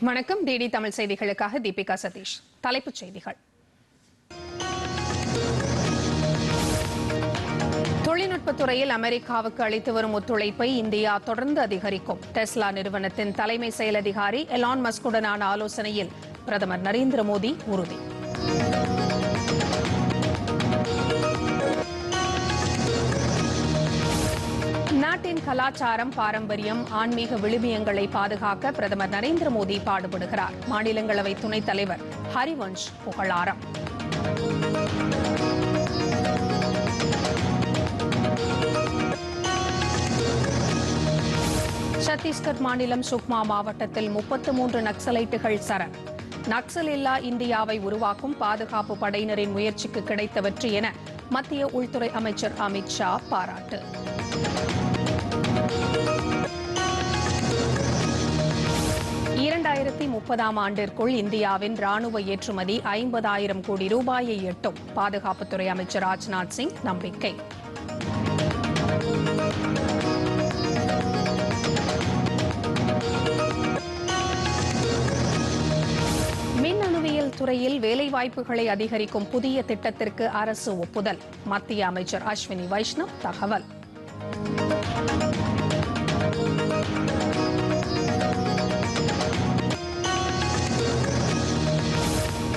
வணக்கம். டிடி தமிழ் செய்திகளுக்காக தீபிகா சதீஷ். தலைப்புச் செய்திகள். தொழில்நுட்பத் துறையில் அமெரிக்காவுக்கு அளித்து வரும் ஒத்துழைப்பை இந்தியா தொடர்ந்து அதிகரிக்கும். டெஸ்லா நிறுவனத்தின் தலைமை செயல் அதிகாரி எலான் மஸ்குடனான ஆலோசனையில் பிரதமர் நரேந்திர மோடி உறுதி. நாட்டின் கலாச்சாரம், பாரம்பரியம், ஆன்மீக விழுமியங்களை பாதுகாக்க பிரதமர் நரேந்திர மோடி பாடுபடுகிறார். மாநிலங்களவை துணைத் தலைவர் ஹரிவன்ஷ் புகழாரம். சத்தீஸ்கர் மாநிலம் சுக்மா மாவட்டத்தில் 33 நக்சலைட்டுகள் சரண். நக்சல் இல்லா இந்தியாவை உருவாக்கும் பாதுகாப்பு படையினரின் முயற்சிக்கு கிடைத்த வெற்றி என மத்திய உள்துறை அமைச்சர் அமித் ஷா பாராட்டு. ஆண்டிற்குள் இந்தியாவின் ராணுவ ஏற்றுமதி 50,000 கோடி ரூபாயை எட்டும். பாதுகாப்புத்துறை அமைச்சர் ராஜ்நாத் சிங் நம்பிக்கை. மின்னணுவியல் துறையில் வேலைவாய்ப்புகளை அதிகரிக்கும் புதிய திட்டத்திற்கு அரசு ஒப்புதல். மத்திய அமைச்சர் அஸ்வினி வைஷ்ணவ் தகவல்.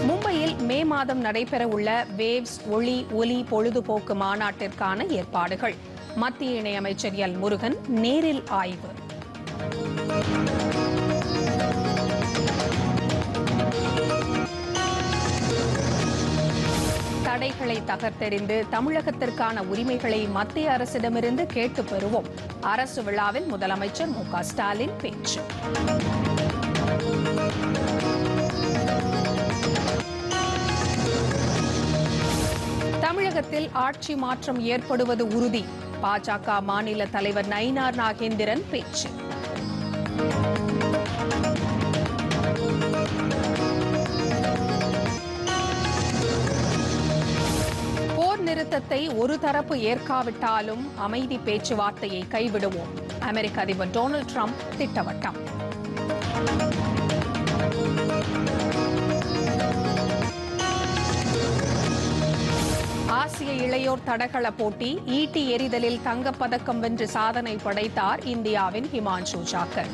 மும்பையில் மே மாதம் நடைபெறவுள்ள வேவ்ஸ் ஒளி ஒலி பொழுதுபோக்கு மாநாட்டிற்கான ஏற்பாடுகள். மத்திய இணையமைச்சர் எல் முருகன் நேரில் ஆய்வு. தடைகளை தகர்த்தெறிந்து தமிழகத்திற்கான உரிமைகளை மத்திய அரசிடமிருந்து கேட்டு பெறுவோம். அரசு விழாவில் முதலமைச்சர் மு.க. ஸ்டாலின் பேச்சு. தமிழகத்தில் ஆட்சி மாற்றம் ஏற்படுவது உறுதி. பாஜக மாநில தலைவர் நயினார் நாகேந்திரன் பேச்சு. போர் நிறுத்தத்தை ஒரு தரப்பு ஏற்காவிட்டாலும் அமைதி பேச்சுவார்த்தையை கைவிடுவோம். அமெரிக்க அதிபர் டொனால்டு டிரம்ப் திட்டவட்டம். ஆசிய இளையோர் தடகள போட்டி ஈட்டி எறிதலில் தங்கப்பதக்கம் வென்று சாதனை படைத்தார் இந்தியாவின் ஹிமான்ஷு ஜாக்கர்.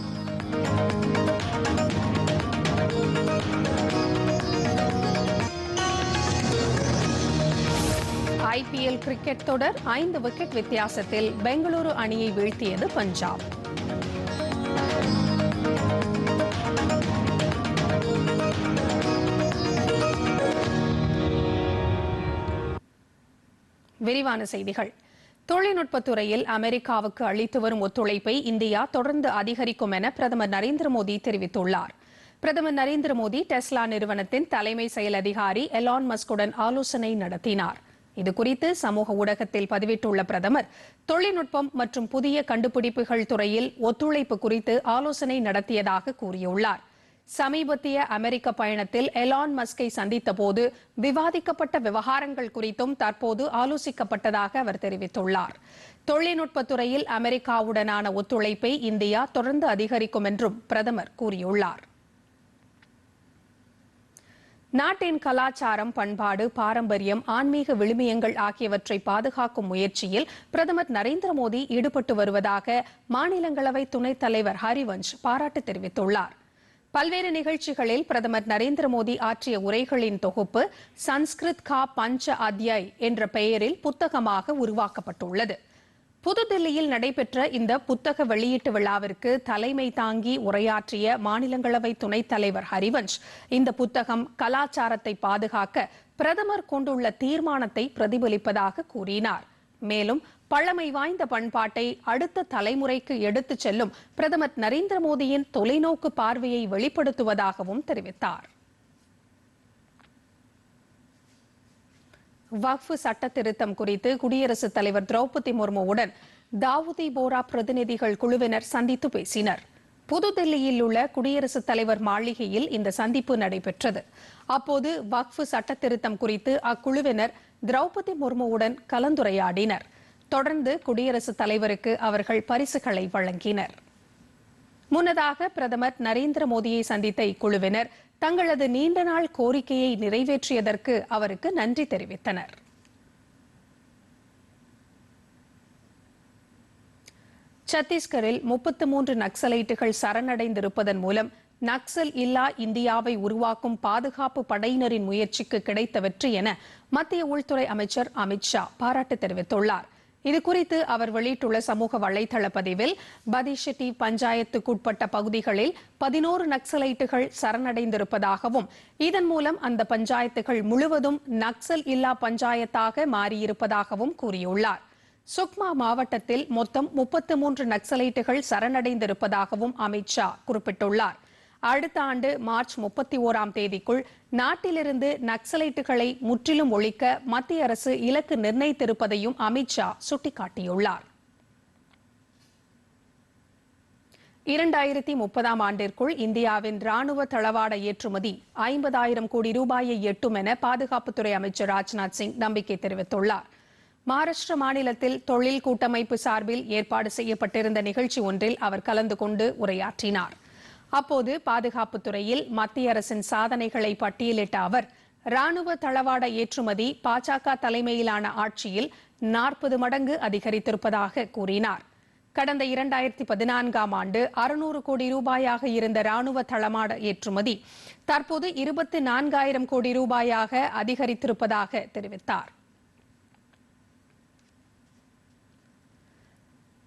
ஐபிஎல் கிரிக்கெட் தொடர் 5 விக்கெட் வித்தியாசத்தில் பெங்களூரு அணியை வீழ்த்தியது பஞ்சாப். விரிவான செய்திகள். தொழில்நுட்பத் துறையில் அமெரிக்காவுக்கு அளித்து வரும் ஒத்துழைப்பை இந்தியா தொடர்ந்து அதிகரிக்கும் என பிரதமர் நரேந்திர மோடி தெரிவித்துள்ளார். பிரதமர் நரேந்திர மோடி டெஸ்லா நிறுவனத்தின் தலைமை செயல் அதிகாரி எலான் மஸ்குடன் ஆலோசனை நடத்தினார். இதுகுறித்து சமூக ஊடகத்தில் பதிவிட்டுள்ள பிரதமர், தொழில்நுட்பம் மற்றும் புதிய கண்டுபிடிப்புகள் துறையில் ஒத்துழைப்பு குறித்து ஆலோசனை நடத்தியதாக கூறியுள்ளார். சமீபத்திய அமெரிக்க பயணத்தில் எலான் மஸ்கை சந்தித்த போது விவாதிக்கப்பட்ட விவகாரங்கள் குறித்தும் தற்போது ஆலோசிக்கப்பட்டதாக அவர் தெரிவித்துள்ளார். தொழில்நுட்பத் துறையில் அமெரிக்காவுடனான ஒத்துழைப்பை இந்தியா தொடர்ந்து அதிகரிக்கும் என்றும் பிரதமர் கூறியுள்ளார். நாட்டின் கலாச்சாரம், பண்பாடு, பாரம்பரியம், ஆன்மீக விழுமியங்கள் ஆகியவற்றை பாதுகாக்கும் முயற்சியில் பிரதமர் நரேந்திர மோடி ஈடுபட்டு வருவதாக மாநிலங்களவை துணைத் தலைவர் ஹரிவன்ஷ் பாராட்டு தெரிவித்துள்ளார். பல்வேறு நிகழ்ச்சிகளில் பிரதமர் நரேந்திர மோடி ஆற்றிய உரைகளின் தொகுப்பு சன்ஸ்கிருத் கா பஞ்ச அத்யாய் என்ற பெயரில் புத்தகமாக உருவாக்கப்பட்டுள்ளது. புதுதில்லியில் நடைபெற்ற இந்த புத்தக வெளியீட்டு விழாவிற்கு தலைமை தாங்கி உரையாற்றிய மாநிலங்களவை துணைத் தலைவர் ஹரிவன்ஷ், இந்த புத்தகம் கலாச்சாரத்தை பாதுகாக்க பிரதமர் கொண்டுள்ள தீர்மானத்தை பிரதிபலிப்பதாக கூறினார். மேலும் பழமை வாய்ந்த பண்பாட்டை அடுத்த தலைமுறைக்கு எடுத்துச் செல்லும் பிரதமர் நரேந்திர மோடியின் தொலைநோக்கு பார்வையை வெளிப்படுத்துவதாகவும் தெரிவித்தார். வக்ஃப் சட்ட திருத்தம் குறித்து குடியரசுத் தலைவர் திரௌபதி முர்முவுடன் தாவூதி போரா பிரதிநிதிகள் குழுவினர் சந்தித்து பேசினர். புதுதில்லியில் உள்ள குடியரசுத் தலைவர் மாளிகையில் இந்த சந்திப்பு நடைபெற்றது. அப்போது வக்ஃப் சட்ட திருத்தம் குறித்து அக்குழுவினர் திரௌபதி முர்முவுடன் கலந்துரையாடினர். தொடர்ந்து குடியரசுத் தலைவருக்கு அவர்கள் பரிசுகளை வழங்கினர். முன்னதாக பிரதமர் நரேந்திர மோடியை சந்தித்த இக்குழுவினர் தங்களது நீண்ட நாள் கோரிக்கையை நிறைவேற்றியதற்கு அவருக்கு நன்றி தெரிவித்தனர். சத்தீஸ்கரில் 33 நக்சலைட்டுகள் சரணடைந்திருப்பதன் மூலம் நக்சல் இல்லா இந்தியாவை உருவாக்கும் பாதுகாப்பு படையினரின் முயற்சிக்கு கிடைத்த வெற்றி என மத்திய உள்துறை அமைச்சர் அமித் ஷா பாராட்டு தெரிவித்துள்ளார். இதுகுறித்து அவர் வெளியிட்டுள்ள சமூக வலைதள பதிவில் பதிஷெட்டி பஞ்சாயத்துக்குட்பட்ட பகுதிகளில் 11 நக்சலைட்டுகள் சரணடைந்திருப்பதாகவும் இதன் மூலம் அந்த பஞ்சாயத்துகள் முழுவதும் நக்சல் இல்லா பஞ்சாயத்தாக மாறியிருப்பதாகவும் கூறியுள்ளார். சுக்மா மாவட்டத்தில் மொத்தம் 33 நக்சலைட்டுகள் சரணடைந்திருப்பதாகவும் அமித் ஷா குறிப்பிட்டுள்ளார். அடுத்த ஆண்டு மார்ச் 31ஆம் தேதிக்குள் நாட்டிலிருந்து நக்சலைட்டுகளை முற்றிலும் ஒழிக்க மத்திய அரசு இலக்கு நிர்ணயித்திருப்பதையும் அமித் ஷா சுட்டிக்காட்டியுள்ளார். 2030ஆம் ஆண்டிற்குள் இந்தியாவின் ராணுவ தளவாட ஏற்றுமதி 50,000 கோடி ரூபாயை எட்டும் என பாதுகாப்புத்துறை அமைச்சர் ராஜ்நாத் சிங் நம்பிக்கை தெரிவித்துள்ளார். மகாராஷ்டிர மாநிலத்தில் தொழில் கூட்டமைப்பு சார்பில் ஏற்பாடு செய்யப்பட்டிருந்த நிகழ்ச்சி ஒன்றில் அவர் கலந்து கொண்டு உரையாற்றினார். அப்போது பாதுகாப்புத்துறையில் மத்திய அரசின் சாதனைகளை பட்டியலிட்ட அவர் ராணுவ தளவாட ஏற்றுமதி பாஜக தலைமையிலான ஆட்சியில் 40 மடங்கு அதிகரித்திருப்பதாக கூறினார். கடந்த 2014ஆம் ஆண்டு 600 கோடி ரூபாயாக இருந்த ராணுவ தளவாட ஏற்றுமதி தற்போது 24,000 கோடி ரூபாயாக அதிகரித்திருப்பதாக தெரிவித்தார்.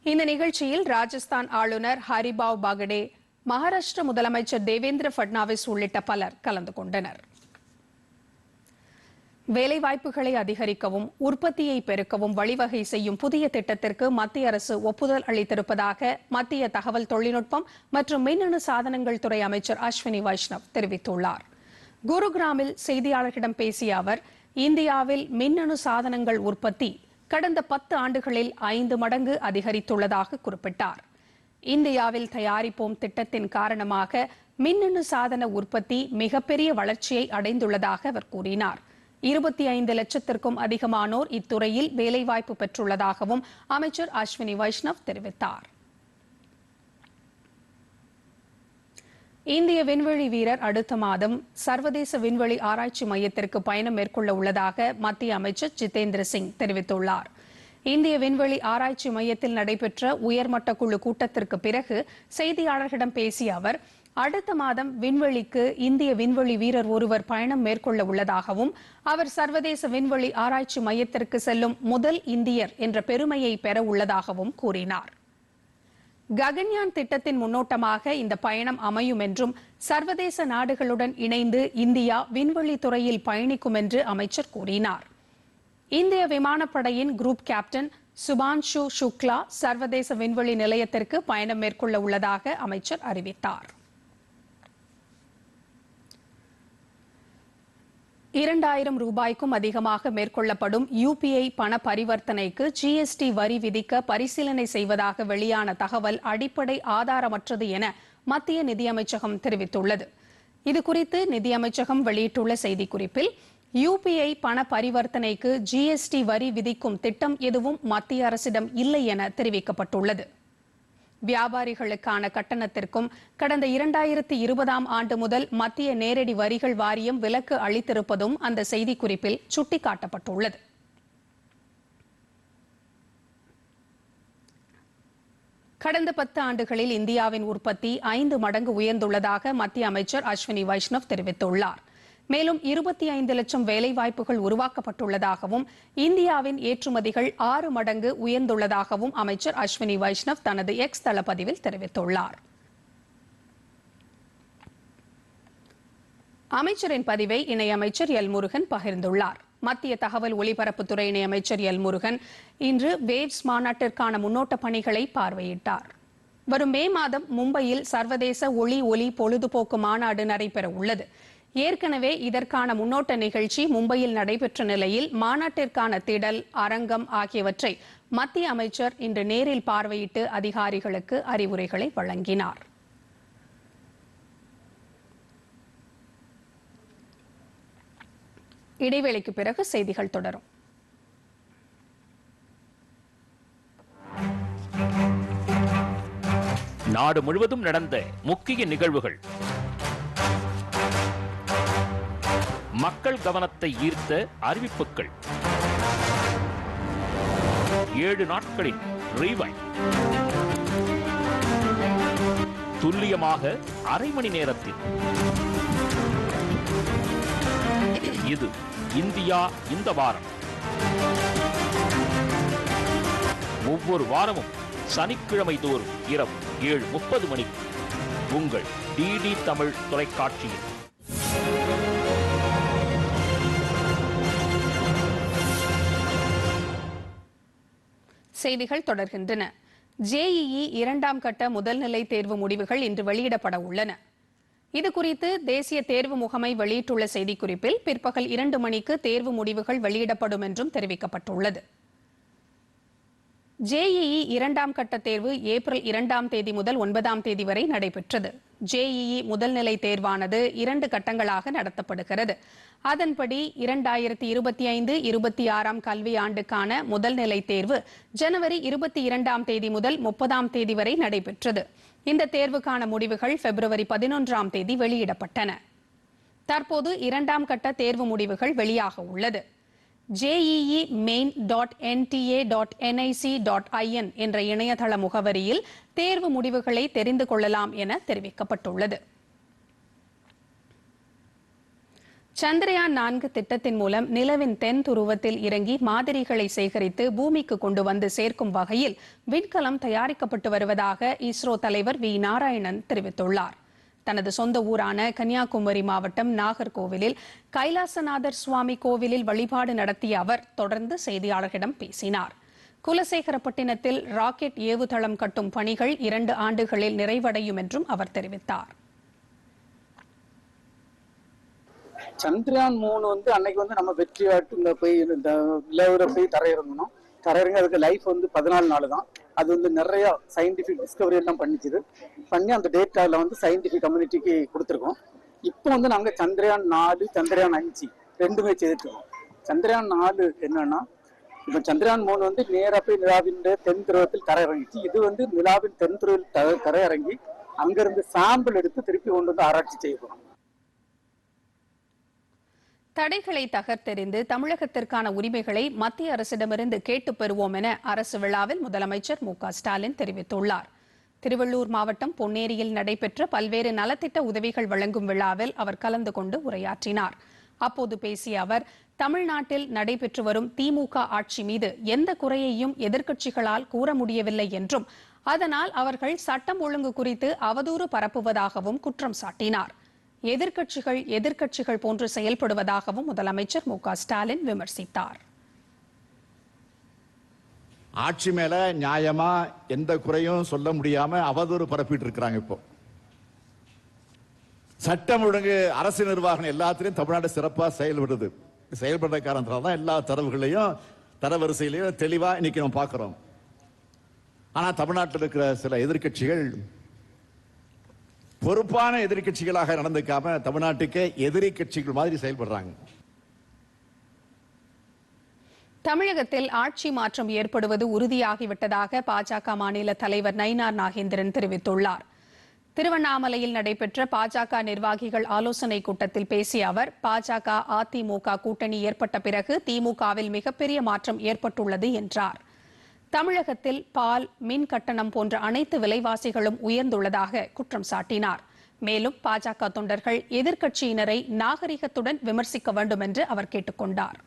இந்த நிகழ்ச்சியில் ராஜஸ்தான் ஆளுநர் ஹரிபாவ் பாகடே, மகாராஷ்டிர முதலமைச்சர் தேவேந்திர பட்னாவிஸ் உள்ளிட்ட பலர் கலந்து கொண்டனர். வேலைவாய்ப்புகளை அதிகரிக்கவும் உற்பத்தியை பெருக்கவும் வழிவகை செய்யும் புதிய திட்டத்திற்கு மத்திய அரசு ஒப்புதல் அளித்திருப்பதாக மத்திய தகவல் தொழில்நுட்பம் மற்றும் மின்னணு சாதனங்கள் துறை அமைச்சர் அஸ்வினி வைஷ்ணவ் தெரிவித்துள்ளார். குருகிராமில் செய்தியாளர்களிடம் பேசிய அவர், இந்தியாவில் மின்னணு சாதனங்கள் உற்பத்தி கடந்த 10 ஆண்டுகளில் 5 மடங்கு அதிகரித்துள்ளதாக குறிப்பிட்டார். இந்தியாவில் தயாரிப்போம் திட்டத்தின் காரணமாக மின்னணு சாதன உற்பத்தி மிகப்பெரிய வளர்ச்சியை அடைந்துள்ளதாக அவர் கூறினார். 25 லட்சத்திற்கும் அதிகமானோர் இத்துறையில் வேலைவாய்ப்பு பெற்றுள்ளதாகவும் அமைச்சர் அஸ்வினி வைஷ்ணவ் தெரிவித்தார். இந்திய விண்வெளி வீரர் அடுத்த மாதம் சர்வதேச விண்வெளி ஆராய்ச்சி மையத்திற்கு பயணம் மேற்கொள்ள உள்ளதாக மத்திய அமைச்சர் ஜிதேந்திர சிங் தெரிவித்துள்ளார். இந்திய விண்வெளி ஆராய்ச்சி மையத்தில் நடைபெற்ற உயர்மட்ட குழு கூட்டத்திற்கு பிறகு செய்தியாளர்களிடம் பேசிய அவர், அடுத்த மாதம் விண்வெளிக்கு இந்திய விண்வெளி வீரர் ஒருவர் பயணம் மேற்கொள்ள உள்ளதாகவும் அவர் சர்வதேச விண்வெளி ஆராய்ச்சி மையத்திற்கு செல்லும் முதல் இந்தியர் என்ற பெருமையை பெற உள்ளதாகவும் கூறினார். ககன்யான் திட்டத்தின் முன்னோட்டமாக இந்த பயணம் அமையும் என்றும் சர்வதேச நாடுகளுடன் இணைந்து இந்தியா விண்வெளி துறையில் பயணிக்கும் என்று அமைச்சர் கூறினார். இந்திய விமானப்படையின் குரூப் கேப்டன் சுபான்ஷு சுக்லா சர்வதேச விண்வெளி நிலையத்திற்கு பயணம் மேற்கொள்ள உள்ளதாக அமைச்சர் அறிவித்தார். 2,000 ரூபாய்க்கும் அதிகமாக மேற்கொள்ளப்படும் UPI பண பரிவர்த்தனைக்கு GST வரி விதிக்க பரிசீலனை செய்வதாக வெளியான தகவல் அடிப்படை ஆதாரமற்றது என மத்திய நிதியமைச்சகம் தெரிவித்துள்ளது. இதுகுறித்து நிதியமைச்சகம் வெளியிட்டுள்ள செய்திக்குறிப்பில், UPI பண பரிவர்த்தனைக்கு GST வரி விதிக்கும் திட்டம் எதுவும் மத்திய அரசிடம் இல்லை என தெரிவிக்கப்பட்டுள்ளது. வியாபாரிகளுக்கான கட்டணத்திற்கும் கடந்த 2020ஆம் ஆண்டு முதல் மத்திய நேரடி வரிகள் வாரியம் விலக்கு அளித்திருப்பதும் அந்த செய்திக்குறிப்பில் சுட்டிக்காட்டப்பட்டுள்ளது. கடந்த 10 ஆண்டுகளில் இந்தியாவின் உற்பத்தி 5 மடங்கு உயர்ந்துள்ளதாக மத்திய அமைச்சர் அஸ்வினி வைஷ்ணவ் தெரிவித்துள்ளார். மேலும் 25 லட்சம் வேலைவாய்ப்புகள் உருவாக்கப்பட்டுள்ளதாகவும் இந்தியாவின் ஏற்றுமதிகள் 6 மடங்கு உயர்ந்துள்ளதாகவும் அமைச்சர் அஸ்வினி வைஷ்ணவ் தனது எக்ஸ் தளப்பதிவில் தெரிவித்துள்ளார். அமைச்சரின் பதிவை இணையமைச்சர் எல் முருகன் பகிர்ந்துள்ளார். மத்திய தகவல் ஒலிபரப்புத்துறை இணையமைச்சர் எல் முருகன் இன்று வேவ்ஸ் மாநாட்டிற்கான முன்னோட்ட பணிகளை பார்வையிட்டார். வரும் மே மாதம் மும்பையில் சர்வதேச ஒளி பொழுதுபோக்கு மாநாடு நடைபெற உள்ளது. ஏற்கனவே இதற்கான முன்னோட்ட நிகழ்ச்சி மும்பையில் நடைபெற்ற நிலையில் மாநாட்டிற்கான திடல், அரங்கம் ஆகியவற்றை மத்திய அமைச்சர் இன்று நேரில் பார்வையிட்டு அதிகாரிகளுக்கு அறிவுரைகளை வழங்கினார். இடைவேளைக்கு பிறகு செய்திகள் தொடரும். நாடு முழுவதும் நடந்த முக்கிய நிகழ்வுகள், மக்கள் கவனத்தை ஈர்த்த அறிவிப்புகள், 7 நாட்களின் ரீவைண்ட், துல்லியமாக அரை மணி நேரத்தில். இது இந்தியா இந்த வாரம். ஒவ்வொரு வாரமும் சனிக்கிழமை தோறும் இரவு 7:30 மணிக்கு உங்கள் டிடி தமிழ் தொலைக்காட்சியில். செய்திகள் தொடர்கின்றன. ஜேஇஇ 2ஆம் கட்ட முதல்நிலை தேர்வு முடிவுகள் இன்று வெளியிடப்பட உள்ளன. இதுகுறித்து தேசிய தேர்வு முகமை வெளியிட்டுள்ள செய்திக்குறிப்பில் பிற்பகல் 2 மணிக்கு தேர்வு முடிவுகள் வெளியிடப்படும் என்றும் தெரிவிக்கப்பட்டுள்ளது. ஜேஇஇ 2ஆம் கட்ட தேர்வு ஏப்ரல் 2ஆம் தேதி முதல் 9ஆம் தேதி வரை நடைபெற்றது. ஜேஇஇ முதல்நிலை தேர்வானது 2 கட்டங்களாக நடத்தப்படுகிறது. அதன்படி 2025-26 கல்வியாண்டுக்கான முதல்நிலை தேர்வு ஜனவரி 22ஆம் தேதி முதல் 30ஆம் தேதி வரை நடைபெற்றது. இந்த தேர்வுக்கான முடிவுகள் பிப்ரவரி 11ஆம் தேதி வெளியிடப்பட்டன. தற்போது 2ஆம் கட்ட தேர்வு முடிவுகள் வெளியாக உள்ளது. jee.main.nta.nic.in என்ற இணையதள முகவரியில் தேர்வு முடிவுகளை தெரிந்து கொள்ளலாம் என தெரிவிக்கப்பட்டுள்ளது. சந்திரயான் 4 திட்டத்தின் மூலம் நிலவின் தென் துருவத்தில் இறங்கி மாதிரிகளை சேகரித்து பூமிக்கு கொண்டு வந்து சேர்க்கும் வகையில் விண்கலம் தயாரிக்கப்பட்டு வருவதாக இஸ்ரோ தலைவர் வி. நாராயணன் தெரிவித்துள்ளார். தனது சொந்த ஊரான கன்னியாகுமரி மாவட்டம் நாகர்கோவிலில் கைலாசநாதர் சுவாமி கோவிலில் வழிபாடு நடத்திய அவர் தொடர்ந்து செய்தியாளர்களிடம் பேசினார். குலசேகரப்பட்டினத்தில் ராக்கெட் ஏவுதளம் கட்டும் பணிகள் 2 ஆண்டுகளில் நிறைவடையும் என்றும் அவர் தெரிவித்தார். சந்திரயான் 3 அன்னைக்கு நம்ம வெற்றியாட்டு போய் நிலவுல போய் தரையிறங்கணும். தரையிறங்க அதுக்கு லைஃப் 14 நாள் தான். அது நிறைய சயின்டிபிக் டிஸ்கவரி எல்லாம் பண்ணி அந்த டேட்டால சயின்டிபிக் கம்யூனிட்டிக்கு கொடுத்துருக்கோம். இப்போ நாங்க சந்திரயான் 4, சந்திரயான் 5 ரெண்டுமே செய்திருக்கோம். சந்திரயான் 4 என்னன்னா, இப்போ சந்திரயான் 3 நேரா போய் நிலாவின் தென் துருவத்தில் தரையிறங்கிச்சு. இது நிலாவின் தென் துருவத்தில் தரையிறங்கி அங்கிருந்து சாம்பிள் எடுத்து திருப்பி கொண்டு ஆராய்ச்சி செய்யணும். தடைகளை தகர்த்தெறிந்து தமிழகத்திற்கான உரிமைகளை மத்திய அரசிடமிருந்து கேட்டு பெறுவோம் என அரசு விழாவில் முதலமைச்சர் மு. ஸ்டாலின் தெரிவித்துள்ளார். திருவள்ளூர் மாவட்டம் பொன்னேரியில் நடைபெற்ற பல்வேறு நலத்திட்ட உதவிகள் வழங்கும் விழாவில் அவர் கலந்து கொண்டு உரையாற்றினார். அப்போது பேசிய அவர், தமிழ்நாட்டில் நடைபெற்று வரும் திமுக ஆட்சி மீது எந்த குறையையும் எதிர்க்கட்சிகளால் கூற முடியவில்லை என்றும், அதனால் அவர்கள் சட்டம் ஒழுங்கு குறித்து அவதூறு பரப்புவதாகவும் குற்றம் சாட்டினார். எதிர்க்கட்சிகள் போன்று செயல்படுவதாகவும் முதலமைச்சர் மு. ஸ்டாலின் விமர்சித்தார். ஆட்சி மேல நியாயமா எந்த குறையும் சொல்ல முடியாம அவதூறு பரப்பிட்டு இருக்கிறாங்க. இப்போ சட்டம் ஒழுங்கு, அரசு நிர்வாகம் எல்லாத்திலையும் தமிழ்நாடு சிறப்பா செயல்படுற காரணத்தினால தான் எல்லா தரவுகளையும் தரவரிசையிலையும் தெளிவா இன்னைக்கு நம்ம பார்க்கிறோம். ஆனா தமிழ்நாட்டில் இருக்கிற சில எதிர்க்கட்சிகள் பொறுப்பான எதிர்க்கட்சிகளாக நடந்துக்காம தமிழ்நாட்டுக்கே எதிரி கட்சிகள் மாதிரி செயல்படுறாங்க. தமிழகத்தில் ஆட்சி மாற்றம் ஏற்படுவது உறுதியாகிவிட்டதாக பாஜக மாநில தலைவர் நயினார் நாகேந்திரன் தெரிவித்துள்ளார். திருவண்ணாமலையில் நடைபெற்ற பாஜக நிர்வாகிகள் ஆலோசனை கூட்டத்தில் பேசிய அவர், பாஜக அதிமுக கூட்டணி ஏற்பட்ட பிறகு திமுகவில் மிகப்பெரிய மாற்றம் ஏற்பட்டுள்ளது என்றார். தமிழகத்தில் பால், மின் கட்டணம் போன்ற அனைத்து விலைவாசிகளும் உயர்ந்துள்ளதாக குற்றம் சாட்டினார். மேலும் பாஜக தொண்டர்கள் எதிர்க்கட்சியினரை நாகரிகத்துடன் விமர்சிக்க வேண்டும் என்று அவர் கேட்டுக் கொண்டார்.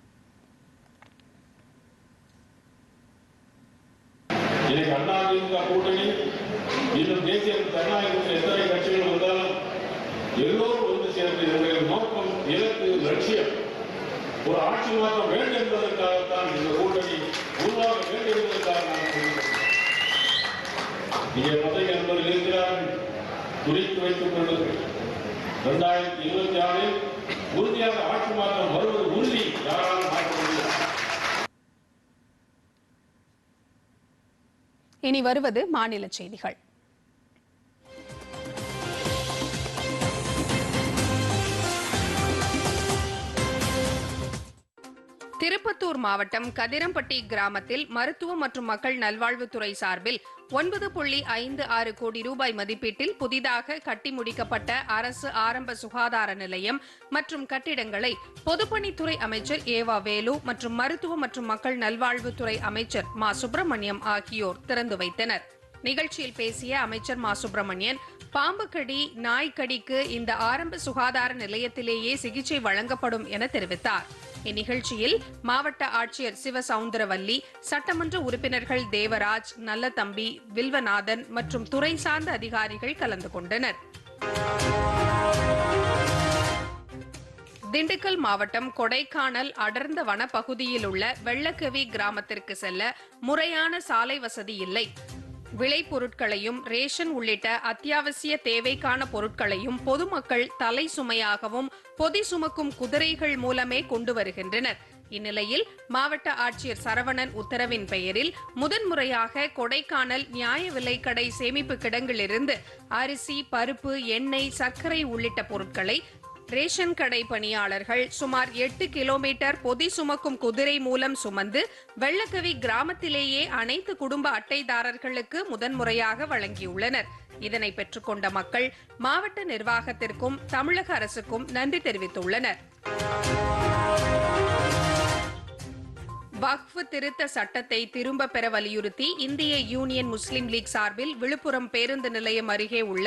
ஒரு ஆட்சி மாற்றம் வேண்டும் என்பதற்காகத்தான் இந்த கூட்டணி உருவாக வேண்டும் என்பதற்காக இங்கே மத்திய நண்பர்கள் இருக்கிறார்கள். குறித்து வைத்துக் கொள்ளுங்கள். 2026 உறுதியாக ஆட்சி மாற்றம் வருவது உறுதி. யாராலும் மாற்ற முடியாது. இனி வருவது மாநில செய்திகள். திருப்பத்தூர் மாவட்டம் கதிரம்பட்டி கிராமத்தில் மருத்துவ மற்றும் மக்கள் நல்வாழ்வுத்துறை சார்பில் 9.56 கோடி ரூபாய் மதிப்பீட்டில் புதிதாக கட்டி முடிக்கப்பட்ட அரசு ஆரம்ப சுகாதார நிலையம் மற்றும் கட்டிடங்களை பொதுப்பணித்துறை அமைச்சர் ஏவா வேலு மற்றும் மருத்துவ மற்றும் மக்கள் நல்வாழ்வுத்துறை அமைச்சர் மா சுப்பிரமணியம் ஆகியோர் திறந்து வைத்தனர். நிகழ்ச்சியில் பேசிய அமைச்சர் மா சுப்பிரமணியன், பாம்பு கடி, நாய் கடிக்கு இந்த ஆரம்ப சுகாதார நிலையத்திலேயே சிகிச்சை வழங்கப்படும் என தெரிவித்தார். இந்நிகழ்ச்சியில் மாவட்ட ஆட்சியர் சிவசவுந்தரவல்லி, சட்டமன்ற உறுப்பினர்கள் தேவராஜ், நல்லதம்பி, வில்வநாதன் மற்றும் துறை சார்ந்த அதிகாரிகள் கலந்து கொண்டனர். திண்டுக்கல் மாவட்டம் கொடைக்கானல் அடர்ந்த வனப்பகுதியில் உள்ள வெள்ளக்கவி கிராமத்திற்கு செல்ல முறையான சாலை வசதி இல்லை. விளைபொருட்களையும் ரேஷன் உள்ளிட்ட அத்தியாவசிய தேவைக்கான பொருட்களையும் பொதுமக்கள் தலை சுமையாகவும் பொதி சுமக்கும் குதிரைகள் மூலமே கொண்டு வருகின்றனர். இந்நிலையில் மாவட்ட ஆட்சியர் சரவணன் உத்தரவின் பெயரில் முதன்முறையாக கொடைக்கானல் நியாய விலைக்கடை சேமிப்பு கிடங்கிலிருந்து அரிசி, பருப்பு, எண்ணெய், சர்க்கரை உள்ளிட்ட பொருட்களை ரேஷன் கடை பணியாளர்கள் சுமார் 8 கிலோமீட்டர் பொதி சுமக்கும் குதிரை மூலம் சுமந்து வெள்ளக்கவி கிராமத்திலேயே அனைத்து குடும்ப அட்டைதாரர்களுக்கு முதன்முறையாக வழங்கியுள்ளனர். இதனை பெற்றுக்கொண்ட மக்கள் மாவட்ட நிர்வாகத்திற்கும் தமிழக அரசுக்கும் நன்றி தெரிவித்துள்ளனர். வக்ஃப் திருத்த சட்டத்தை திரும்ப பெற வலியுறுத்தி இந்திய யூனியன் முஸ்லீம் லீக் சார்பில் விழுப்புரம் பேருந்து நிலையம் அருகே உள்ள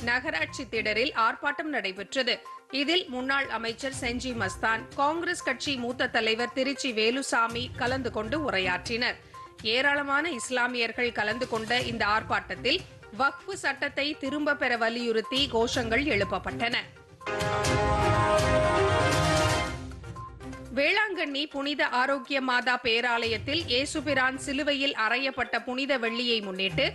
நகராட்சி திடலில் ஆர்ப்பாட்டம் நடைபெற்றது. இதில் முன்னாள் அமைச்சர் செஞ்சி மஸ்தான், காங்கிரஸ் கட்சி மூத்த தலைவர் திருச்சி வேலுசாமி கலந்து கொண்டு உரையாற்றினர். ஏராளமான இஸ்லாமியர்கள் கலந்து கொண்ட இந்த ஆர்ப்பாட்டத்தில் வக்ஃப் சட்டத்தை திரும்ப பெற வலியுறுத்தி கோஷங்கள் எழுப்பப்பட்டன. வேளாங்கண்ணி புனித ஆரோக்கிய மாதா பேராலயத்தில் இயேசுபிரான் சிலுவையில் அறையப்பட்ட புனித வெள்ளியை முன்னிட்டு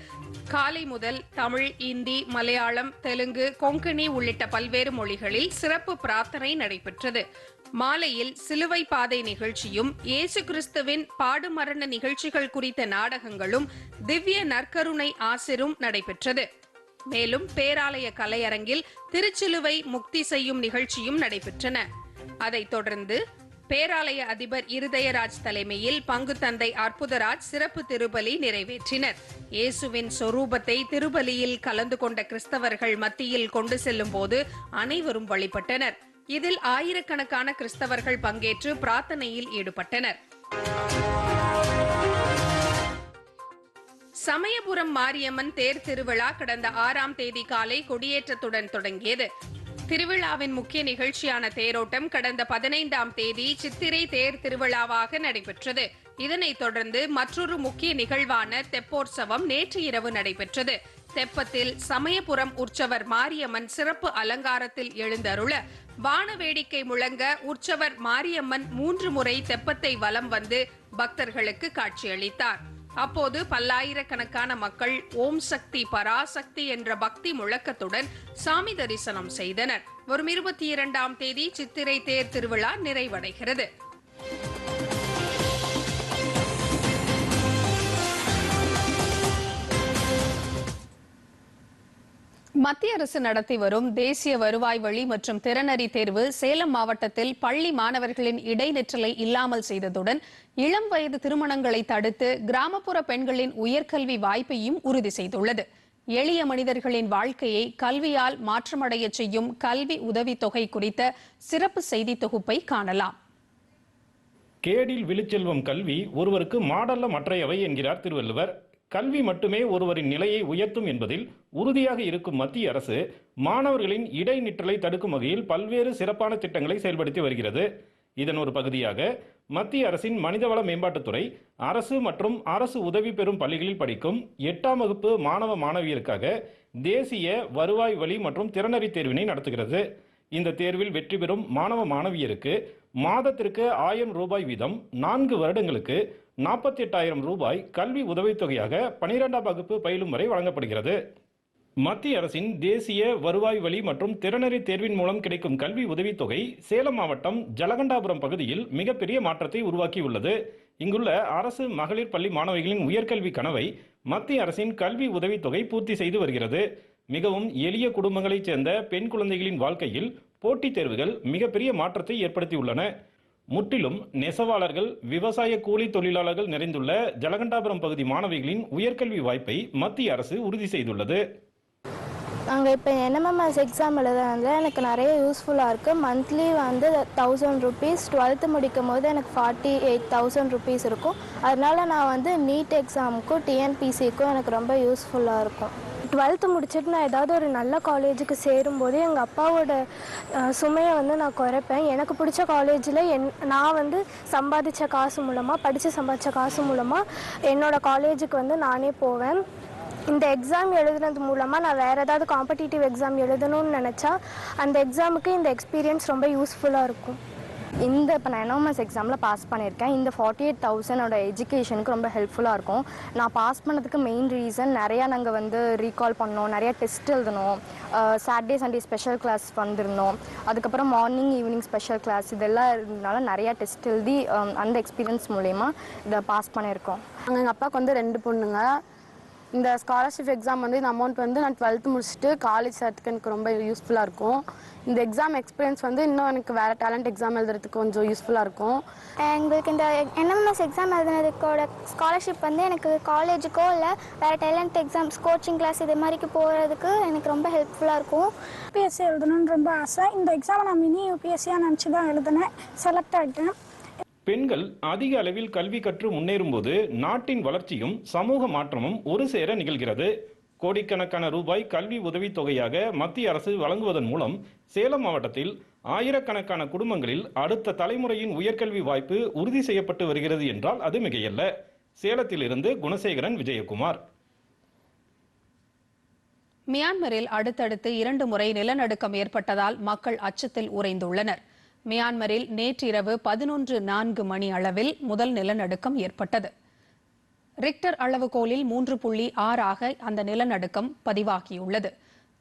காலை முதல் தமிழ், இந்தி, மலையாளம், தெலுங்கு, கொங்கணி உள்ளிட்ட பல்வேறு மொழிகளில் சிறப்பு பிரார்த்தனை நடைபெற்றது. மாலையில் சிலுவை பாதை நிகழ்ச்சியும் இயேசு கிறிஸ்துவின் பாடுமரண நிகழ்ச்சிகள் குறித்த நாடகங்களும் திவ்ய நற்கருணை ஆசிரும் நடைபெற்றது. மேலும் பேராலய கலையரங்கில் திருச்சிலுவை முக்தி செய்யும் நிகழ்ச்சியும் நடைபெற்றன. அதைத் தொடர்ந்து பேராலய அதிபர் இருதயராஜ் தலைமையில் பங்கு தந்தை அற்புதராஜ் சிறப்பு திருபலி நிறைவேற்றினர். இயேசுவின் சொரூபத்தை திருபலியில் கலந்து கொண்ட கிறிஸ்தவர்கள் மத்தியில் கொண்டு செல்லும் போது அனைவரும் வழிபட்டனர். இதில் ஆயிரக்கணக்கான கிறிஸ்தவர்கள் பங்கேற்று பிரார்த்தனையில் ஈடுபட்டனர். சமயபுரம் மாரியம்மன் தேர் திருவிழா கடந்த 6ஆம் தேதி காலை கொடியேற்றத்துடன் தொடங்கியது. திருவிழாவின் முக்கிய நிகழ்ச்சியான தேரோட்டம் கடந்த 15ஆம் தேதி சித்திரை தேர் திருவிழாவாக நடைபெற்றது. இதனைத் தொடர்ந்து மற்றொரு முக்கிய நிகழ்வான தெப்போற்சவம் நேற்று இரவு நடைபெற்றது. தெப்பத்தில் சமயபுரம் உற்சவர் மாரியம்மன் சிறப்பு அலங்காரத்தில் எழுந்தருள வான வேடிக்கை முழங்க உற்சவர் மாரியம்மன் 3 முறை தெப்பத்தை வலம் வந்து பக்தர்களுக்கு காட்சியளித்தார். அப்போது பல்லாயிரக்கணக்கான மக்கள் ஓம் சக்தி பராசக்தி என்ற பக்தி முழக்கத்துடன் சாமி தரிசனம் செய்தனர். வரும் 22ஆம் தேதி சித்திரை தேர் திருவிழா நிறைவடைகிறது. மத்திய அரசு நடத்தி வரும் தேசிய வருவாய் வழி மற்றும் திறனறி தேர்வு சேலம் மாவட்டத்தில் பள்ளி மாணவர்களின் இடைநிற்றலை இல்லாமல் செய்ததுடன் இளம் வயது திருமணங்களை தடுத்து கிராமப்புற பெண்களின் உயர்கல்வி வாய்ப்பையும் உறுதி செய்துள்ளது. எளிய மனிதர்களின் வாழ்க்கையை கல்வியால் மாற்றமடைய செய்யும் கல்வி உதவித்தொகை குறித்த சிறப்பு செய்தி தொகுப்பை காணலாம். கேடில் விழுச்செல்வம் கல்வி ஒருவருக்கு மாடல்ல மற்றையவை என்கிறார் திருவள்ளுவர். கல்வி மட்டுமே ஒருவரின் நிலையை உயர்த்தும் என்பதில் உறுதியாக இருக்கும் மத்திய அரசு மாணவர்களின் இடைநிற்றலை தடுக்கும் வகையில் பல்வேறு சிறப்பான திட்டங்களை செயல்படுத்தி வருகிறது. இதன் ஒரு பகுதியாக மத்திய அரசின் மனிதவள மேம்பாட்டுத்துறை அரசு மற்றும் அரசு உதவி பெறும் பள்ளிகளில் படிக்கும் 8ஆம் வகுப்பு மாணவ மாணவியருக்காக தேசிய வருவாய் வழி மற்றும் திறனறி தேர்வினை நடத்துகிறது. இந்த தேர்வில் வெற்றி பெறும் மாணவ மாணவியருக்கு மாதத்திற்கு 1000 ரூபாய் வீதம் 4 வருடங்களுக்கு 48,000 ரூபாய் கல்வி உதவித்தொகையாக 12ஆம் வகுப்பு பயிலும் வரை வழங்கப்படுகிறது. மத்திய அரசின் தேசிய வருவாய் வழி மற்றும் திறனறி தேர்வின் மூலம் கிடைக்கும் கல்வி உதவித்தொகை சேலம் மாவட்டம் ஜலகண்டாபுரம் பகுதியில் மிகப்பெரிய மாற்றத்தை உருவாக்கியுள்ளது. இங்குள்ள அரசு மகளிர் பள்ளி மாணவிகளின் உயர்கல்வி கனவை மத்திய அரசின் கல்வி உதவித்தொகை பூர்த்தி செய்து வருகிறது. மிகவும் எளிய குடும்பங்களைச் சேர்ந்த பெண் குழந்தைகளின் வாழ்க்கையில் போட்டித் தேர்வுகள் மிகப்பெரிய மாற்றத்தை ஏற்படுத்தியுள்ளன. முற்றிலும் நெசவாளர்கள், விவசாய கூலி தொழிலாளர்கள் நிறைந்துள்ள ஜலகண்டாபுரம் பகுதி மாணவிகளின் உயர்கல்வி வாய்ப்பை மத்திய அரசு உறுதி செய்துள்ளது. நாங்கள் இப்போ என்எம்எம்எஸ் எக்ஸாம் எழுதுறதுல எனக்கு நிறைய யூஸ்ஃபுல்லாக இருக்குது. மந்த்லி வந்து 1000 rupees, 12th முடிக்கும் போது எனக்கு 48,000 rupees இருக்கும். அதனால நான் வந்து நீட் எக்ஸாமுக்கும் டிஎன்பிசிக்கும் எனக்கு ரொம்ப யூஸ்ஃபுல்லாக இருக்கும். 12th முடிச்சுட்டு நான் ஏதாவது ஒரு நல்ல காலேஜுக்கு சேரும்போது எங்கள் அப்பாவோட சுமையை வந்து நான் குறைப்பேன். எனக்கு பிடிச்ச காலேஜில் நான் வந்து சம்பாதிச்ச காசு மூலமாக, படித்து சம்பாதிச்ச காசு மூலமாக என்னோடய காலேஜுக்கு வந்து நானே போவேன். இந்த எக்ஸாம் எழுதுனது மூலமாக நான் வேறு ஏதாவது காம்படிட்டிவ் எக்ஸாம் எழுதணும்னு நினச்சா அந்த எக்ஸாமுக்கு இந்த எக்ஸ்பீரியன்ஸ் ரொம்ப யூஸ்ஃபுல்லாக இருக்கும். இப்போ நான் என்எம்எஸ் எக்ஸாமில் பாஸ் பண்ணியிருக்கேன். இந்த 48,000 எஜுகேஷனுக்கு ரொம்ப ஹெல்ப்ஃபுல்லாக இருக்கும். நான் பாஸ் பண்ணதுக்கு மெயின் ரீசன் நிறையா நாங்கள் வந்து ரீகால் பண்ணோம், நிறையா டெஸ்ட் எழுதணும், சாட்டர்டே சண்டே ஸ்பெஷல் கிளாஸ் வந்திருந்தோம், அதுக்கப்புறம் மார்னிங் ஈவினிங் ஸ்பெஷல் கிளாஸ், இதெல்லாம் இருந்தனால நிறையா டெஸ்ட் எழுதி அந்த எக்ஸ்பீரியன்ஸ் மூலயமா இதை பாஸ் பண்ணியிருக்கோம். எங்கள் அப்பாவுக்கு வந்து 2 பொண்ணுங்க. இந்த ஸ்காலர்ஷிப் எக்ஸாம் வந்து இந்த அமௌண்ட் வந்து நான் 12th முடிச்சுட்டு காலேஜ் சேர்த்துக்கு எனக்கு ரொம்ப யூஸ்ஃபுல்லாக இருக்கும். இந்த எக்ஸாம் எக்ஸ்பீரியன்ஸ் வந்து இன்னும் எனக்கு வேறு டேலண்ட் எக்ஸாம் எழுதுறதுக்கு கொஞ்சம் யூஸ்ஃபுல்லாக இருக்கும். எங்களுக்கு இந்த என்எம்எஸ் எக்ஸாம் எழுதுனதுக்கோட ஸ்காலர்ஷிப் வந்து எனக்கு காலேஜுக்கோ இல்லை வேறு டேலண்ட் எக்ஸாம்ஸ் கோச்சிங் கிளாஸ் இது மாதிரிக்கு போகிறதுக்கு எனக்கு ரொம்ப ஹெல்ப்ஃபுல்லாக இருக்கும். யூபிஎஸ்சி எழுதணும்னு ரொம்ப ஆசை. இந்த எக்ஸாமை நான் மினி யூபிஎஸ்சியாக நினச்சி தான் எழுதினேன், செலக்ட் ஆகிட்டேன். பெண்கள் அதிக அளவில் கல்வி கற்று முன்னேறும் போது நாட்டின் வளர்ச்சியும் சமூக மாற்றமும் ஒரு சேர நிகழ்கிறது. கோடிக்கணக்கான ரூபாய் கல்வி உதவித் தொகையாக மத்திய அரசு வழங்குவதன் மூலம் சேலம் மாவட்டத்தில் ஆயிரக்கணக்கான குடும்பங்களில் அடுத்த தலைமுறையின் உயர்கல்வி வாய்ப்பு உறுதி செய்யப்பட்டு வருகிறது என்றால் அது மிகையல்ல. சேலத்திலிருந்து குணசேகரன், விஜயகுமார். மியான்மரில் அடுத்தடுத்து 2 முறை நிலநடுக்கம் ஏற்பட்டதால் மக்கள் அச்சத்தில் உறைந்துள்ளனர். மியான்மரில் நேற்றிரவு 11:04 மணி அளவில் முதல் நிலநடுக்கம் ஏற்பட்டது. ரிக்டர் அளவுகோலில் 3.6 அந்த நிலநடுக்கம் பதிவாகியுள்ளது.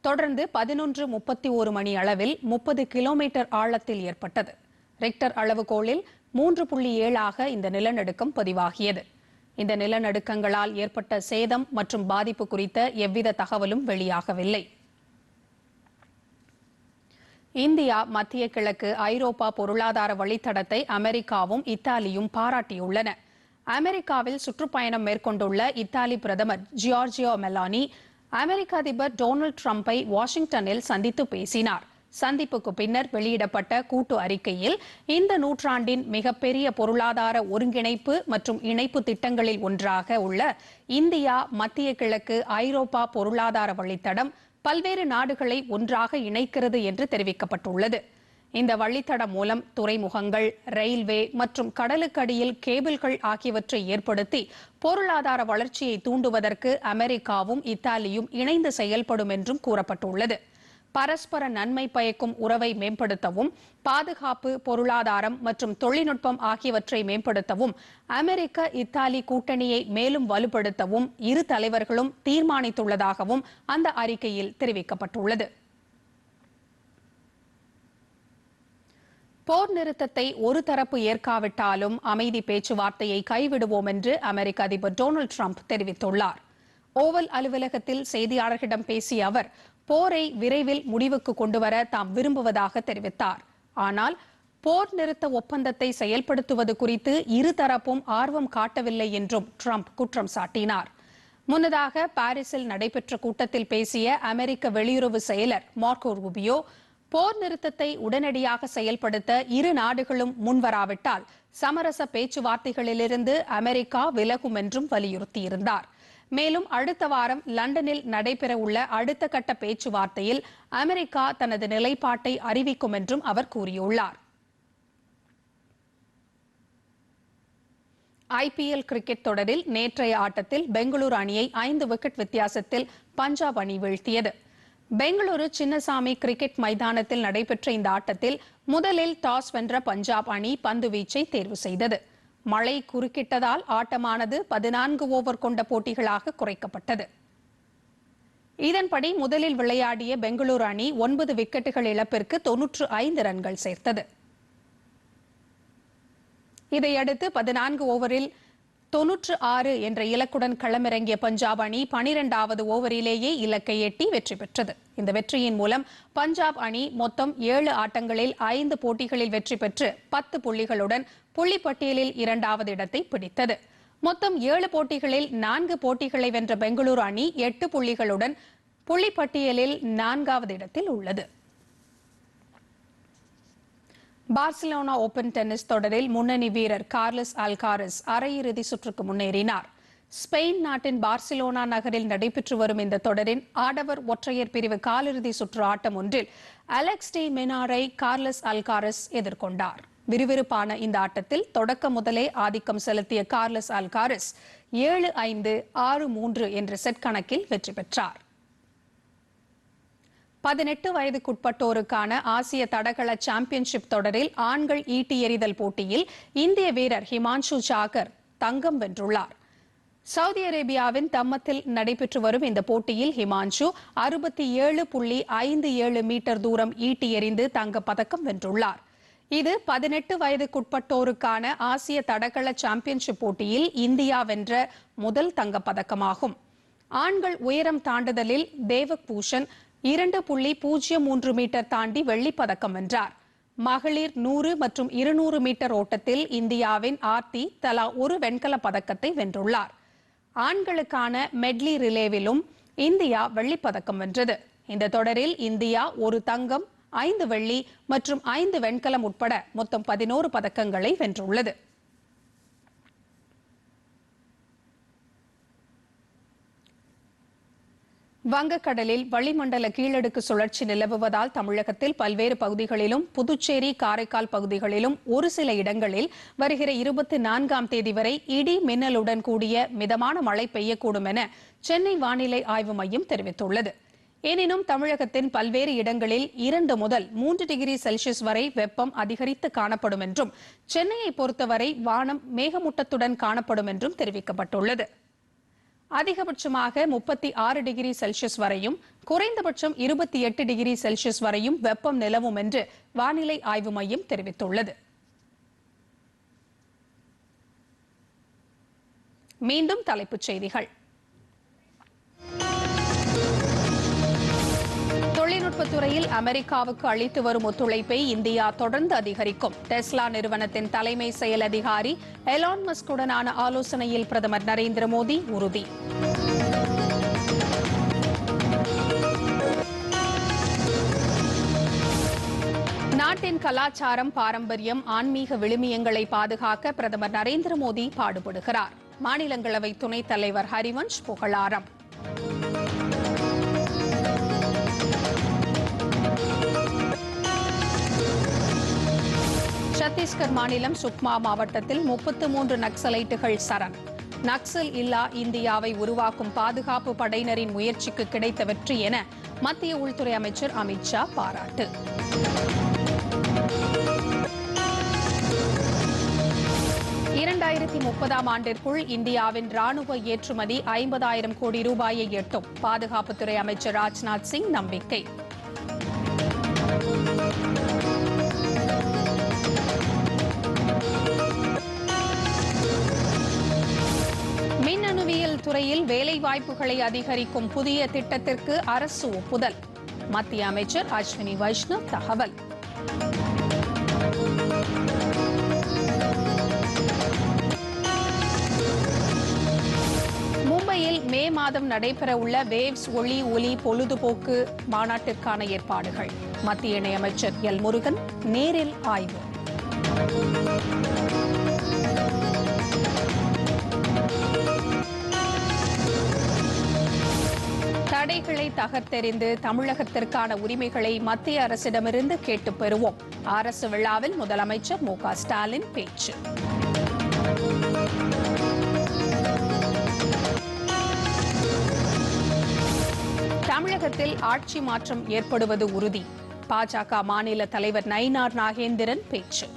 தொடர்ந்து 11:31 மணி அளவில் 30 கிலோமீட்டர் ஆழத்தில் ஏற்பட்டது. ரிக்டர் அளவுகோலில் 3.7 இந்த நிலநடுக்கம் பதிவாகியது. இந்த நிலநடுக்கங்களால் ஏற்பட்ட சேதம் மற்றும் பாதிப்பு குறித்த எவ்வித தகவலும் வெளியாகவில்லை. இந்தியா, மத்திய கிழக்கு, ஐரோப்பா பொருளாதார வழித்தடத்தை அமெரிக்காவும் இத்தாலியும் பாராட்டியுள்ளன. அமெரிக்காவில் சுற்றுப்பயணம் மேற்கொண்டுள்ள இத்தாலி பிரதமர் ஜியார்ஜியோ மெலானி அமெரிக்க அதிபர் டொனால்டு டிரம்பை வாஷிங்டனில் சந்தித்து பேசினார். சந்திப்புக்கு பின்னர் வெளியிடப்பட்ட கூட்டு அறிக்கையில் இந்த நூற்றாண்டின் மிகப்பெரிய பொருளாதார ஒருங்கிணைப்பு மற்றும் இணைப்பு திட்டங்களில் ஒன்றாக உள்ள இந்தியா, மத்திய கிழக்கு, ஐரோப்பா பொருளாதார வழித்தடம் பல்வேறு நாடுகளை ஒன்றாக இணைக்கிறது என்று தெரிவிக்கப்பட்டுள்ளது. இந்த வழித்தடம் மூலம் துறைமுகங்கள், ரயில்வே மற்றும் கடலுக்கடியில் கேபிள்கள் ஆகியவற்றை ஏற்படுத்தி பொருளாதார வளர்ச்சியை தூண்டுவதற்கு அமெரிக்காவும் இத்தாலியும் இணைந்து செயல்படும் என்றும் கூறப்பட்டுள்ளது. பரஸ்பர நன்மை பயக்கும் உறவை மேம்படுத்தவும், பாதுகாப்பு, பொருளாதாரம் மற்றும் தொழில்நுட்பம் ஆகியவற்றை மேம்படுத்தவும், அமெரிக்க இத்தாலி கூட்டணியை மேலும் வலுப்படுத்தவும் இரு தலைவர்களும் தீர்மானித்துள்ளதாகவும் அந்த அறிக்கையில் தெரிவிக்கப்பட்டுள்ளது. போர் நிறுத்தத்தை ஒரு தரப்பு ஏற்காவிட்டாலும் அமைதி பேச்சுவார்த்தையை கைவிடுவோம் என்று அமெரிக்க அதிபர் டொனால்டு டிரம்ப் தெரிவித்துள்ளார். ஓவல் அலுவலகத்தில் செய்தியாளர்களிடம் பேசிய அவர் போரை விரைவில் முடிவுக்கு கொண்டுவர தாம் விரும்புவதாக தெரிவித்தார். ஆனால் போர் நிறுத்த ஒப்பந்தத்தை செயல்படுத்துவது குறித்து இருதரப்பும் ஆர்வம் காட்டவில்லை என்றும் டிரம்ப் குற்றம் சாட்டினார். முன்னதாக பாரிஸில் நடைபெற்ற கூட்டத்தில் பேசிய அமெரிக்க வெளியுறவு செயலர் மார்க்கோ ரூபியோ போர் நிறுத்தத்தை உடனடியாக செயல்படுத்த இரு நாடுகளும் முன்வராவிட்டால் சமரச பேச்சுவார்த்தைகளிலிருந்து அமெரிக்கா விலகும் என்றும் வலியுறுத்தியிருந்தார். மேலும் அடுத்த வாரம் லண்டனில் நடைபெறவுள்ள அடுத்த கட்ட பேச்சுவார்த்தையில் அமெரிக்கா தனது நிலைப்பாட்டை அறிவிக்கும் என்றும் அவர் கூறியுள்ளார். IPL கிரிக்கெட் தொடரில் நேற்றைய ஆட்டத்தில் பெங்களூரு அணியை 5 விக்கெட் வித்தியாசத்தில் பஞ்சாப் அணி வீழ்த்தியது. பெங்களூரு சின்னசாமி கிரிக்கெட் மைதானத்தில் நடைபெற்ற இந்த ஆட்டத்தில் முதலில் டாஸ் வென்ற பஞ்சாப் அணி பந்து வீச்சை தேர்வு செய்தது. மழை குறுக்கிட்டதால் ஆட்டமானது 14 ஓவர் கொண்ட போட்டிகளாக குறைக்கப்பட்டது. இதன்படி முதலில் விளையாடிய பெங்களூரு அணி 9 விக்கெட்டுகள் இழப்பிற்கு 95 ரன்கள் சேர்த்தது. இதையடுத்து 14 ஓவரில் 96 என்ற இலக்குடன் களமிறங்கிய பஞ்சாப் அணி 12வது ஓவரிலேயே இலக்கை எட்டி வெற்றி பெற்றது. இந்த வெற்றியின் மூலம் பஞ்சாப் அணி மொத்தம் 7 ஆட்டங்களில் 5 போட்டிகளில் வெற்றி பெற்று 10 புள்ளிகளுடன் புள்ளிப்பட்டியலில் 2வது இடத்தை பிடித்தது. மொத்தம் 7 போட்டிகளில் 4 போட்டிகளை வென்ற பெங்களூரு அணி 8 புள்ளிகளுடன் புள்ளிப்பட்டியலில் 4வது இடத்தில் உள்ளது. பார்சிலோனா ஓபன் டென்னிஸ் தொடரில் முன்னணி வீரர் கார்லஸ் அல்காரஸ் அரையிறுதி சுற்றுக்கு முன்னேறினார். ஸ்பெயின் நாட்டின் பார்சிலோனா நகரில் நடைபெற்று வரும் இந்த தொடரின் ஆடவர் ஒற்றையர் பிரிவு காலிறுதி சுற்று ஆட்டம் ஒன்றில் அலெக்ஸ் டி மினாரை கார்லஸ் அல்காரஸ் எதிர்கொண்டார். விறுவிறுப்பான இந்த ஆட்டத்தில் தொடக்க முதலே ஆதிக்கம் செலுத்திய கார்லஸ் அல்காரஸ் 7-5, 6-3 என்ற செட் கணக்கில் வெற்றி பெற்றார். 18 வயதுக்குட்பட்டோருக்கான ஆசிய தடகள சாம்பியன்ஷிப் தொடரில் ஆண்கள் ஈட்டி எறிதல் போட்டியில் இந்திய வீரர் ஹிமான்ஷு சாகர் தங்கம் வென்றுள்ளார். சவுதி அரேபியாவின் தம்மத்தில் நடைபெற்று வரும் இந்த போட்டியில் ஹிமான்ஷு 67.57 மீட்டர் தூரம் ஈட்டி எறிந்து தங்கப்பதக்கம் வென்றுள்ளார். இது 18 வயதுக்குட்பட்டோருக்கான ஆசிய தடகள சாம்பியன்ஷிப் போட்டியில் இந்தியா வென்ற முதல் தங்கப்பதக்கமாகும். ஆண்கள் உயரம் தாண்டுதலில் தேவக் பூஷன் 2.03 மீட்டர் தாண்டி வெள்ளிப்பதக்கம் வென்றார். மகளிர் 100 மற்றும் 200 மீட்டர் ஓட்டத்தில் இந்தியாவின் ஆர்த்தி தலா ஒரு வெண்கல பதக்கத்தை வென்றுள்ளார். ஆண்களுக்கான மெட்லி ரிலேவிலும் இந்தியா வெள்ளிப்பதக்கம் வென்றது. இந்த தொடரில் இந்தியா 1 தங்கம், 5 வெள்ளி மற்றும் 5 வெண்கலம் உட்பட மொத்தம் 11 பதக்கங்களை வென்றுள்ளது. வங்கக்கடலில் வளிமண்டல கீழடுக்கு சுழற்சி நிலவுவதால் தமிழகத்தில் பல்வேறு பகுதிகளிலும் புதுச்சேரி, காரைக்கால் பகுதிகளிலும் ஒரு சில இடங்களில் வருகிற 24ஆம் தேதி வரை இடி மின்னலுடன் கூடிய மிதமான மழை பெய்யக்கூடும் என சென்னை வானிலை ஆய்வு மையம் தெரிவித்துள்ளது. எனினும் தமிழகத்தின் பல்வேறு இடங்களில் 2 முதல் 3 டிகிரி செல்சியஸ் வரை வெப்பம் அதிகரித்து காணப்படும் என்றும் சென்னையை பொறுத்தவரை வானம் மேகமூட்டத்துடன் காணப்படும் என்றும் தெரிவிக்கப்பட்டுள்ளது. அதிகபட்சமாக 36 டிகிரி செல்சியஸ் வரையும் குறைந்தபட்சம் 28 டிகிரி செல்சியஸ் வரையும் வெப்பம் நிலவும் என்று வானிலை ஆய்வு மையம் தெரிவித்துள்ளது. மீண்டும் தலைப்புச் செய்திகள். தொழில்நுட்பத்துறையில் அமெரிக்காவுக்கு அளித்து வரும் ஒத்துழைப்பை இந்தியா தொடர்ந்து அதிகரிக்கும். டெஸ்லா நிறுவனத்தின் தலைமை செயல் அதிகாரி எலான் மஸ்குடனான ஆலோசனையில் பிரதமர் நரேந்திர மோடி உறுதி. நாட்டின் கலாச்சாரம், பாரம்பரியம், ஆன்மீக விழுமியங்களை பாதுகாக்க பிரதமர் நரேந்திர மோடி பாடுபடுகிறார். மாநிலங்களவை துணைத் தலைவர் ஹரிவன்ஷ் புகழாரம். சத்தீஸ்கர் மாநிலம் சுக்மா மாவட்டத்தில் 33 நக்சலைட்டுகள் சரண். நக்சல் இல்லா இந்தியாவை உருவாக்கும் பாதுகாப்பு படையினரின் முயற்சிக்கு கிடைத்த வெற்றி என மத்திய உள்துறை அமைச்சர் அமித் ஷா பாராட்டு. (2030ஆம் ஆண்டிற்குள் இந்தியாவின் ராணுவ ஏற்றுமதி 50,000 கோடி ரூபாயை எட்டும். பாதுகாப்புத்துறை அமைச்சர் ராஜ்நாத் சிங் நம்பிக்கை. மின்னணுவியல் துறையில் வேலைவாய்ப்புகளை அதிகரிக்கும் புதிய திட்டத்திற்கு அரசு ஒப்புதல். மத்திய அமைச்சர் அஸ்வினி வைஷ்ணவ் தகவல். மும்பையில் மே மாதம் நடைபெறவுள்ள வேவ்ஸ் ஒளி ஒலி பொழுதுபோக்கு மாநாட்டிற்கான ஏற்பாடுகள். மத்திய இணையமைச்சர் எல் முருகன் நேரில் ஆய்வு. தடைகளை தகர்த்தெறிந்து தமிழகத்திற்கான உரிமைகளை மத்திய அரசிடமிருந்து கேட்டுப் பெறுவோம். அரசு விழாவில் முதலமைச்சர் மு.க. ஸ்டாலின் பேச்சு. தமிழகத்தில் ஆட்சி மாற்றம் ஏற்படுவது உறுதி. பாஜக மாநில தலைவர் நயினார் நாகேந்திரன் பேச்சு.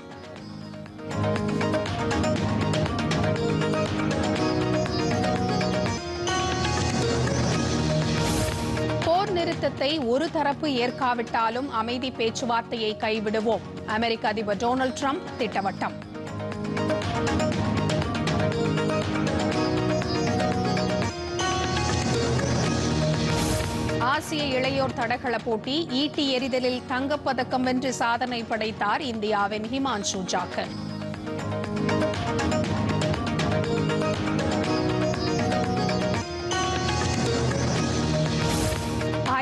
போர் நிறுத்தத்தை ஒரு தரப்பு ஏற்காவிட்டாலும் அமைதி பேச்சுவார்த்தையை கைவிடுவோம். அமெரிக்க அதிபர் டொனால்டு டிரம்ப் திட்டவட்டம். ஆசிய இளையோர் தடகள போட்டி ஈட்டி எறிதலில் தங்கப்பதக்கம் வென்று சாதனை படைத்தார் இந்தியாவின் ஹிமான்ஷு ஜாக்கர்.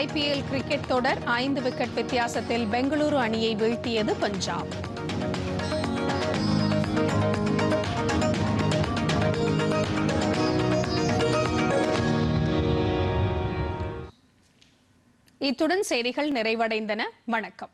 IPL கிரிக்கெட் தொடர் 5 விக்கெட் வித்தியாசத்தில் பெங்களூரு அணியை வீழ்த்தியது பஞ்சாப். இத்துடன் செய்திகள் நிறைவடைந்தன. வணக்கம்.